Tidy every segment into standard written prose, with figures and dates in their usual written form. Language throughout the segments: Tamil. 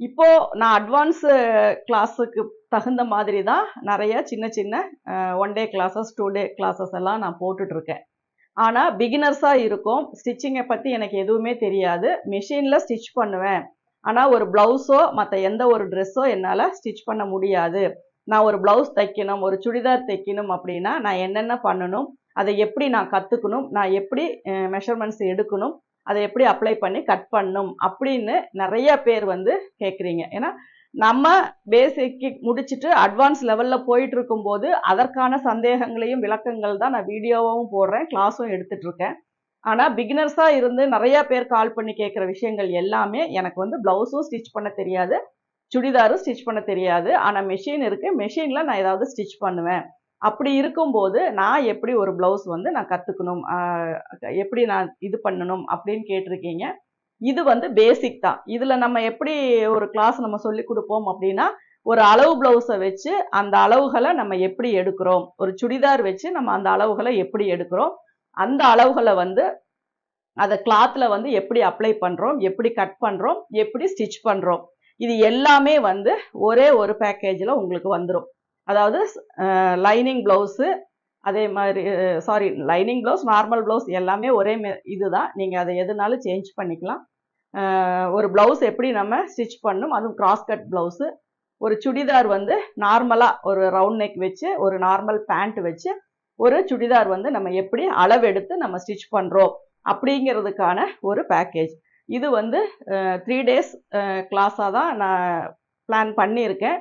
இப்போ நான் அட்வான்ஸ் கிளாஸுக்கு தகுந்த மாதிரி தான் நிறைய சின்ன சின்ன 1 டே கிளாஸஸ் 2 டே கிளாஸஸ் எல்லாம் நான் போட்டுட்ருக்கேன். ஆனால் பிகினர்ஸாக இருக்கும், ஸ்டிச்சிங்கை பற்றி எனக்கு எதுவுமே தெரியாது, மிஷினில் ஸ்டிச் பண்ணுவேன், ஆனால் ஒரு ப்ளவுஸோ மற்ற எந்த ஒரு ட்ரெஸ்ஸோ என்னால் ஸ்டிச் பண்ண முடியாது, நான் ஒரு ப்ளவுஸ் தைக்கணும், ஒரு சுடிதார் தைக்கணும் அப்படின்னா நான் என்னென்ன பண்ணணும், அதை எப்படி நான் கற்றுக்கணும், நான் எப்படி மெஷர்மெண்ட்ஸ் எடுக்கணும், அதை எப்படி அப்ளை பண்ணி கட் பண்ணணும் அப்படின்னு நிறைய பேர் வந்து கேட்குறீங்க. ஏன்னா நம்ம பேசிக்கு முடிச்சுட்டு அட்வான்ஸ் லெவலில் போயிட்டு இருக்கும்போது அதற்கான சந்தேகங்களையும் விளக்கங்கள் தான் நான் வீடியோவும் போடுறேன், கிளாஸும் எடுத்துட்ருக்கேன். ஆனால் பிகினர்ஸாக இருந்து நிறையா பேர் கால் பண்ணி கேட்குற விஷயங்கள் எல்லாமே எனக்கு வந்து ப்ளவுஸும் ஸ்டிச் பண்ண தெரியாது, சுடிதாரும் ஸ்டிச் பண்ண தெரியாது, ஆனால் மெஷின் இருக்குது, மெஷினில் நான் ஏதாவது ஸ்டிச் பண்ணுவேன். அப்படி இருக்கும்போது நான் எப்படி ஒரு ப்ளவுஸ் வந்து நான் கற்றுக்கணும், எப்படி நான் இது பண்ணணும் அப்படின்னு கேட்டிருக்கீங்க. இது வந்து பேசிக் தான். இதில் நம்ம எப்படி ஒரு கிளாஸ் நம்ம சொல்லி கொடுப்போம் அப்படின்னா, ஒரு அளவு ப்ளவுஸை வச்சு அந்த அளவுகளை நம்ம எப்படி எடுக்கிறோம், ஒரு சுடிதார் வச்சு நம்ம அந்த அளவுகளை எப்படி எடுக்கிறோம், அந்த அளவுகளை வந்து அதை கிளாத்தில் வந்து எப்படி அப்ளை பண்ணுறோம், எப்படி கட் பண்ணுறோம், எப்படி ஸ்டிச் பண்ணுறோம், இது எல்லாமே வந்து ஒரே ஒரு பேக்கேஜில் உங்களுக்கு வந்துடும். அதாவது லைனிங் ப்ளவுஸு, அதே மாதிரி லைனிங் ப்ளவுஸ், நார்மல் ப்ளவுஸ் எல்லாமே ஒரே இதுதான். நீங்கள் அதை எதுனாலும் சேஞ்ச் பண்ணிக்கலாம். ஒரு ப்ளவுஸ் எப்படி நம்ம ஸ்டிச் பண்ணணும், அதுவும் கிராஸ் கட் ப்ளவுஸு. ஒரு சுடிதார் வந்து நார்மலாக ஒரு ரவுண்ட் நெக் வச்சு ஒரு நார்மல் பேண்ட் வச்சு ஒரு சுடிதார் வந்து நம்ம எப்படி அளவெடுத்து நம்ம ஸ்டிச் பண்ணுறோம் அப்படிங்கிறதுக்கான ஒரு பேக்கேஜ். இது வந்து 3 டேஸ் கிளாஸாக தான் நான் பிளான் பண்ணியிருக்கேன்.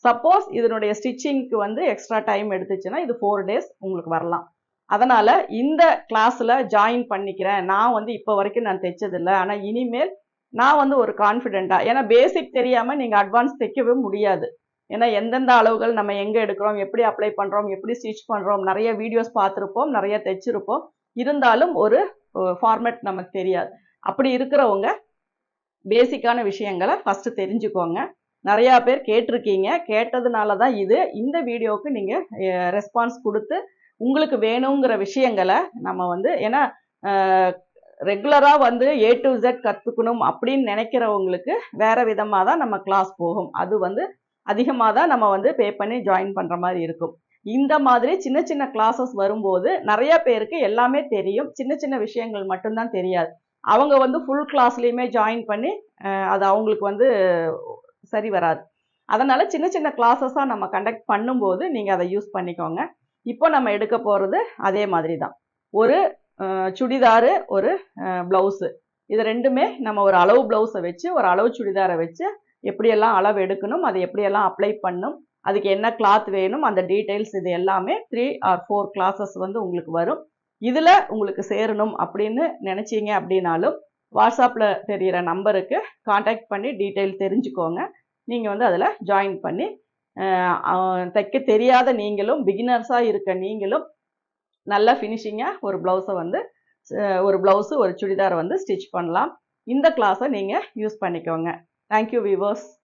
சப்போஸ் இதனுடைய ஸ்டிச்சிங்க்கு வந்து எக்ஸ்ட்ரா டைம் எடுத்துச்சுன்னா இது 4 டேஸ் உங்களுக்கு வரலாம். அதனால் இந்த கிளாஸில் ஜாயின் பண்ணிக்கிறேன், நான் வந்து இப்போ வரைக்கும் நான் தைச்சதில்லை, ஆனால் இனிமேல் நான் வந்து ஒரு கான்ஃபிடென்ட்டாக, ஏன்னா பேசிக் தெரியாமல் நீங்கள் அட்வான்ஸ் தைக்கவே முடியாது. ஏன்னா எந்தெந்த அளவுகள் நம்ம எங்கே எடுக்கிறோம், எப்படி அப்ளை பண்ணுறோம், எப்படி ஸ்டிச் பண்ணுறோம், நிறைய வீடியோஸ் பார்த்துருப்போம், நிறைய தைச்சிருப்போம், இருந்தாலும் ஒரு ஃபார்மேட் நமக்கு தெரியாது. அப்படி இருக்கிறவங்க பேசிக்கான விஷயங்களை ஃபஸ்ட்டு தெரிஞ்சுக்கோங்க. நிறையா பேர் கேட்டிருக்கீங்க, கேட்டதுனால தான் இந்த வீடியோவுக்கு நீங்கள் ரெஸ்பான்ஸ் கொடுத்து உங்களுக்கு வேணுங்கிற விஷயங்களை நம்ம வந்து, ஏன்னா ரெகுலராக வந்து A to Z கற்றுக்கணும் அப்படின்னு நினைக்கிறவங்களுக்கு வேறு விதமாக தான் நம்ம கிளாஸ் போகும். அது வந்து அதிகமாக தான் நம்ம வந்து பே பண்ணி ஜாயின் பண்ணுற மாதிரி இருக்கும். இந்த மாதிரி சின்ன சின்ன கிளாஸஸ் வரும்போது நிறைய பேருக்கு எல்லாமே தெரியும், சின்ன சின்ன விஷயங்கள் மட்டும்தான் தெரியாது. அவங்க வந்து ஃபுல் கிளாஸ்லேயுமே ஜாயின் பண்ணி அது அவங்களுக்கு வந்து சரி வராது. அதனால் சின்ன சின்ன கிளாஸஸாக நம்ம கண்டக்ட் பண்ணும்போது நீங்கள் அதை யூஸ் பண்ணிக்கோங்க. இப்போ நம்ம எடுக்க போகிறது அதே மாதிரி தான். ஒரு சுடிதாரு, ஒரு ப்ளவுஸு, இது ரெண்டுமே நம்ம ஒரு அளவு ப்ளவுஸை வச்சு ஒரு அளவு சுடிதாரை வச்சு எப்படியெல்லாம் அளவு எடுக்கணும், அதை எப்படியெல்லாம் அப்ளை பண்ணணும், அதுக்கு என்ன கிளாத் வேணும், அந்த டீட்டெயில்ஸ் இது எல்லாமே 3 or 4 கிளாஸஸ் வந்து உங்களுக்கு வரும். இதில் உங்களுக்கு சேரணும் அப்படின்னு நினச்சிங்க அப்படின்னாலும் வாட்ஸ்அப்பில் தெரிகிற நம்பருக்கு காண்டாக்ட் பண்ணி டீட்டெயில் தெரிஞ்சுக்கோங்க. நீங்கள் வந்து அதில் ஜாயின் பண்ணி தைக்க தெரியாத நீங்களும், பிகினர்ஸாக இருக்க நீங்களும் நல்ல ஃபினிஷிங்காக ஒரு ப்ளவுஸை வந்து ஒரு ப்ளவுஸு ஒரு சுடிதாரை வந்து ஸ்டிச் பண்ணலாம். இந்த கிளாஸை நீங்கள் யூஸ் பண்ணிக்கோங்க. Thank you viewers.